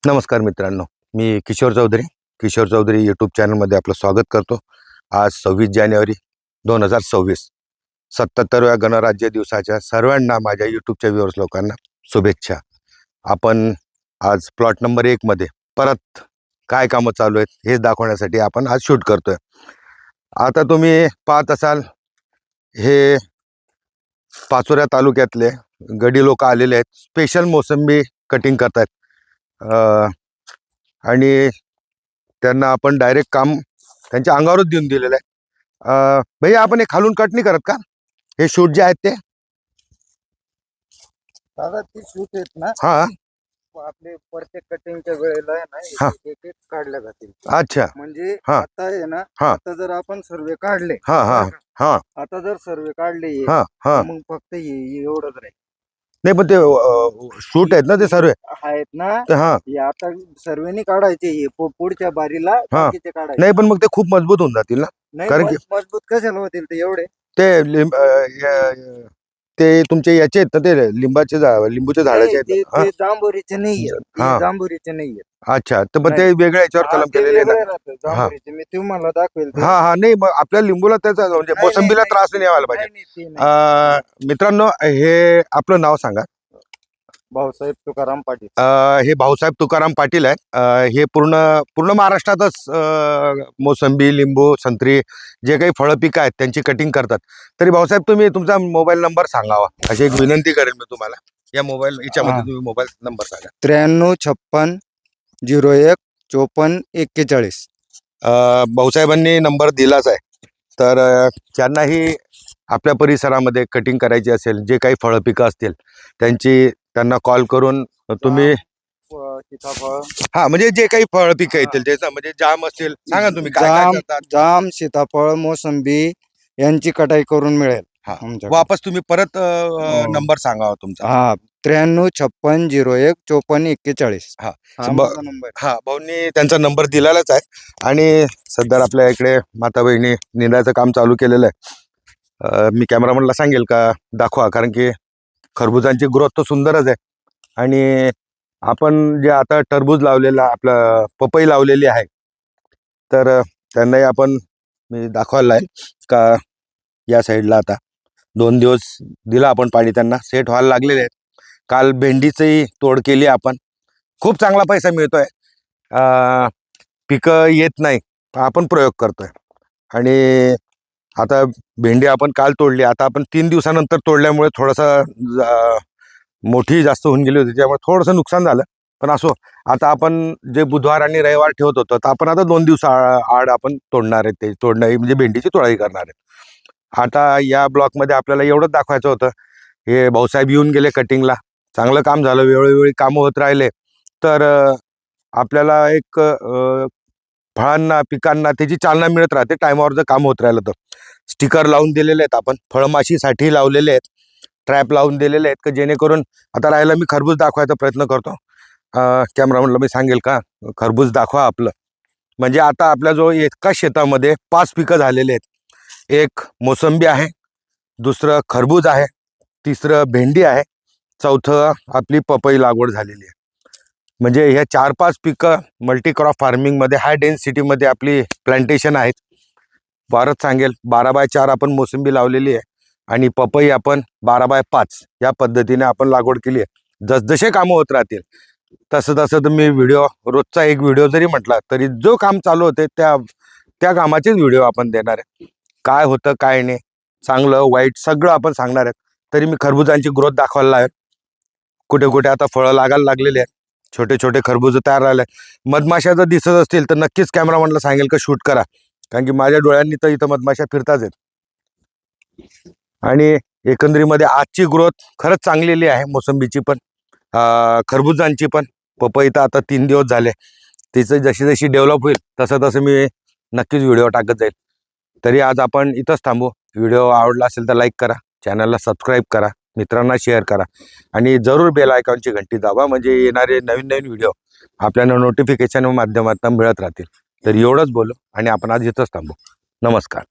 नमस्कार मित्रांनो, मी किशोर चौधरी यूट्यूब चॅनलमध्ये आपलं स्वागत करतो. आज 26 जानेवारी 2026 77व्या गणराज्य दिवसाच्या सर्वांना माझ्या यूट्यूबच्या व्ह्यूअर्स लोकांना शुभेच्छा. आपण आज प्लॉट नंबर 1 मध्ये परत काय कामं चालू आहेत हे दाखवण्यासाठी आपण आज शूट करतोय. आता तुम्ही पाहत असाल, हे पाचोऱ्या तालुक्यातले गडी लोक आलेले आहेत. स्पेशल मोसंबी कटिंग करतायत आणि त्यांना आपण डायरेक्ट काम त्यांच्या अंगावरच देऊन दिलेलं आहे. भैया, आपण हे खालून कट नाही करत का? हे शूट जे आहेत ते दादा ती शूट आहेत ना, हा आपले प्रत्येक कटिंगच्या वेळेला आहे ना, एक एक काढल्या जातील. अच्छा, म्हणजे हा. आता आहे ना, हा. आता जर आपण सर्वे काढले, हा हा हा आता जर सर्वे काढले हा हा मग फक्त एवढंच राहील. नाही, पण ते शूट आहेत ना, ते सर्व आहेत ना. हा. हे आता सर्वेनी काढायचे, हे पुढच्या बारीला बाकीचे काढायचे. नाही, पण मग ते खूप मजबूत होऊन जातील ना. नाही, कारण की मजबूत कशाला होतील ते एवढे? ते तुमचे याचे आहेत ना, ते लिंबूच्या झाडाचे आहेत ते जांभुरीचे नाहीये, हा. जांभुरीचे नाहीये. अच्छा, तर मग ते वेगळ्या याच्यावर कलम केलेले ना. जांभुरीचे मी तुम्हाला दाखवेल. हा हा नाही, मग आपल्या लिंबूला त्याचा म्हणजे मोसंबीला त्रास नाही व्हायला पाहिजे. मित्रांनो, हे आपलं नाव सांगा. भाऊसाहेब तुकाराम पाटील. हे भाऊसाहेब तुकाराम पाटील आहेत. हे पूर्ण महाराष्ट्रातच मोसंबी, लिंबू, संत्री जे काही फळं पिकं आहेत त्यांची कटिंग करतात. तरी भाऊसाहेब, तुम्ही तुमचा मोबाईल नंबर सांगावा अशी एक विनंती करेल मी तुम्हाला. या मोबाईल याच्यामध्ये तुम्ही मोबाईल नंबर सांगा. 93 56 01 54 41. भाऊसाहेबांनी नंबर दिलाच आहे. तर ज्यांनाही आपल्या परिसरामध्ये कटिंग करायची असेल, जे काही फळं पिकं असतील त्यांना कॉल करून तुम्ही सीताफळ, हा म्हणजे जे काही फळ पिकं येतील त्याचा म्हणजे जाम असतील, सांगा तुम्ही काय काय करतात. जाम, सीताफळ, मोसंबी यांची कटाई करून मिळेल. वापस तुम्ही परत नंबर सांगावा तुमचा. हा, 93 56 01 54 41. हा. नंबर. हा, भाऊंनी त्यांचा नंबर दिलेलाच आहे. आणि सध्या आपल्या इकडे माता बहिणी निंदाचं काम चालू केलेलं आहे. मी कॅमेरामॅनला सांगेल का दाखवा, कारण की खरबुजांची ग्रोथ तर सुंदरच आहे. आणि आपण जे आता टरबूज लावलेला, आपलं पपई लावलेली आहे, तर त्यांनाही आपण मी दाखवायला आहे का या साईडला आता 2 दिवस दिला आपण पाणी, त्यांना सेट व्हायला लागलेले आहेत. काल भेंडीचंही तोड केली आपण. खूप चांगला पैसा मिळतोय. पिकं येत नाही, आपण प्रयोग करतोय. आणि आता भेंडी आपण काल तोडली, आता आपण 3 दिवसानंतर तोडल्यामुळे थोडंसं मोठी जास्त होऊन गेली होती, त्यामुळे थोडंसं नुकसान झालं. पण असो, आता आपण जे बुधवार आणि रविवार ठेवत होतो, तर आपण आता 2 दिवस आड आपण तोडणार आहे. ते तोडणार म्हणजे भेंडीची तोडाई करणार आहे. आता या ब्लॉकमध्ये आपल्याला एवढंच दाखवायचं होतं. हे भाऊसाहेब येऊन गेले कटिंगला, चांगलं काम झालं. वेळोवेळी कामं होत राहिले तर आपल्याला एक फळांना, पिकांना त्याची चालना मिळत राहते. टायमावर जर काम होत राहिलं तर स्टिकर लावून दिलेले आहेत आपण, फळमाशीसाठी लावलेले आहेत, ट्रॅप लावून दिलेले आहेत, की जेणेकरून आता राहायला मी खरबूज दाखवायचा प्रयत्न करतो. कॅमेरामॅनला मी सांगेल का खरबूज दाखवा आपलं. म्हणजे आता आपल्या जो एका शेतामध्ये 5 पिकं झालेले आहेत. एक मोसंबी आहे, दुसरं खरबूज आहे, तिसरं भेंडी आहे, चौथं आपली पपई लागवड झालेली आहे. म्हणजे ह्या 4-5 पिकं मल्टीक्रॉप फार्मिंगमध्ये हाय डेन्सिटीमध्ये आपली प्लांटेशन आहेत. वारच सांगेल 12x4 आपण मोसंबी लावलेली आहे आणि पपई आपण 12x5 या पद्धतीने आपण लागवड केली आहे. जसजसे कामं होत राहतील तसं तसं तुम्ही व्हिडिओ, रोजचा एक व्हिडिओ जरी म्हटला तरी जो काम चालू होते त्या कामाचेच व्हिडिओ आपण देणार आहे. काय होतं काय नाही, चांगलं वाईट सगळं आपण सांगणार आहे. तरी मी खरबुजांची ग्रोथ दाखवायला आहे. कुठे कुठे आता फळं लागायला लागलेली आहेत, छोटे छोटे खरबूज तयार झाले. मधमाशा जर दिसत असतील तर नक्कीच कॅमेरामॅनला सांगेल का शूट करा, कारण की माझ्या डोळ्यांनी तर इथं मधमाशा फिरताच आहेत. आणि एकंदरीमध्ये आजची ग्रोथ खरंच चांगलेली आहे, मोसंबीची पण, खरबुजांची पण. पपई तर आता 3 दिवस झाले, तिचं जशी जशी डेव्हलप होईल तसं तसं मी नक्कीच व्हिडिओ टाकत जाईल. तरी आज आपण इथंच थांबू. व्हिडिओ आवडला असेल तर लाईक करा, चॅनलला सबस्क्राईब करा, मित्रांना शेअर करा आणि जरूर बेल आयकॉनची घंटी दाबा, म्हणजे येणारे नवीन नवीन व्हिडिओ आपल्याला नोटिफिकेशन माध्यमातून मिळत राहतील. तर एवढंच बोलू आणि आपण आज इथंच थांबू. नमस्कार.